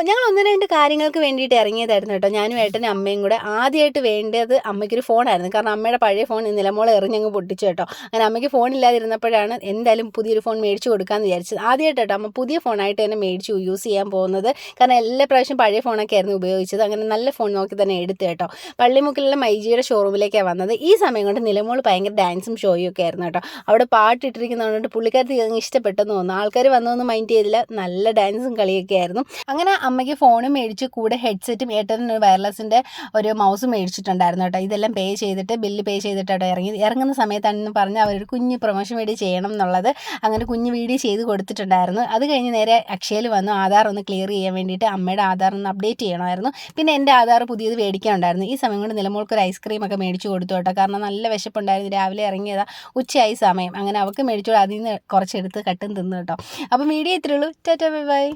ഞങ്ങൾ 1-2 കാര്യങ്ങൾക്ക് വേണ്ടിയിട്ട് ഇറങ്ങിയതായിരുന്നു കേട്ടോ. ഞാനും ഏട്ടനും അമ്മയും കൂടെ. ആദ്യമായിട്ട് വേണ്ടത് അമ്മയ്ക്കൊരു ഫോണായിരുന്നു. കാരണം അമ്മയുടെ പഴയ ഫോൺ നിലമോളെ എറിഞ്ഞങ്ങ് പൊട്ടിച്ചു കേട്ടോ. അങ്ങനെ അമ്മയ്ക്ക് ഫോണില്ലാതിരുന്നപ്പോഴാണ് എന്തായാലും പുതിയൊരു ഫോൺ മേടിച്ച് കൊടുക്കാമെന്ന് വിചാരിച്ചത്. ആദ്യമായിട്ട് കേട്ടോ അമ്മ പുതിയ ഫോണായിട്ട് തന്നെ മേടിച്ച് യൂസ് ചെയ്യാൻ പോകുന്നത്. കാരണം എല്ലാ പ്രാവശ്യം പഴയ ഫോണൊക്കെ ആയിരുന്നു ഉപയോഗിച്ചത്. അങ്ങനെ നല്ല ഫോൺ നോക്കി തന്നെ എടുത്തു കേട്ടോ. പള്ളിമുക്കിലുള്ള മൈജിയുടെ ഷോറൂമിലേക്കാണ് വന്നത്. ഈ സമയം കൊണ്ട് നിലമോൾ ഭയങ്കര ഡാൻസും ഷോയും ഒക്കെ ആയിരുന്നു കേട്ടോ. അവിടെ പാട്ടിട്ടിരിക്കുന്നതുകൊണ്ട് പുള്ളിക്കാരത്തി അങ്ങ് ഇഷ്ടപ്പെട്ടെന്ന് തോന്നുന്നു. ആൾക്കാർ വന്നതൊന്നും മൈൻഡ് ചെയ്തില്ല. നല്ല ഡാൻസും കളിയൊക്കെ ആയിരുന്നു. അങ്ങനെ അമ്മയ്ക്ക് ഫോണും മേടിച്ച് കൂടെ ഹെഡ്സെറ്റും ഏട്ടന് വയർലെസ്സിൻ്റെ ഒരു മൗസും മേടിച്ചിട്ടുണ്ടായിരുന്നു കേട്ടോ. ഇതെല്ലാം പേ ചെയ്തിട്ട് ബില്ല് പേ ചെയ്തിട്ടോ ഇറങ്ങുന്ന സമയത്താണെന്ന് പറഞ്ഞ് അവരൊരു കുഞ്ഞ് പ്രൊമോഷൻ വീഡിയോ ചെയ്യണം എന്നുള്ളത്. അങ്ങനെ കുഞ്ഞ് വീഡിയോ ചെയ്ത് കൊടുത്തിട്ടുണ്ടായിരുന്നു. അത് കഴിഞ്ഞ് നേരെ അക്ഷയയിൽ വന്നു ആധാർ ഒന്ന് ക്ലിയർ ചെയ്യാൻ വേണ്ടിയിട്ട്. അമ്മയുടെ ആധാർ ഒന്ന് അപ്ഡേറ്റ് ചെയ്യണമായിരുന്നു. പിന്നെ എൻ്റെ ആധാർ പുതിയത് മേടിക്കാനുണ്ടായിരുന്നു. ഈ സമയം കൊണ്ട് നിലമോൾക്ക് ഒരു ഐസ്ക്രീമൊക്കെ മേടിച്ച് കൊടുത്തു കേട്ടോ. കാരണം നല്ല വിശപ്പുണ്ടായിരുന്നു. രാവിലെ ഇറങ്ങിയതാ, ഉച്ചയായി സമയം. അങ്ങനെ അവൾക്ക് മേടിച്ചോളൂ. അതിൽ നിന്ന് കുറച്ചെടുത്ത് കട്ടും തിന്നു കേട്ടോ. അപ്പം വീഡിയോ ഇത്രയേ ഉള്ളൂ. Tata bye bye.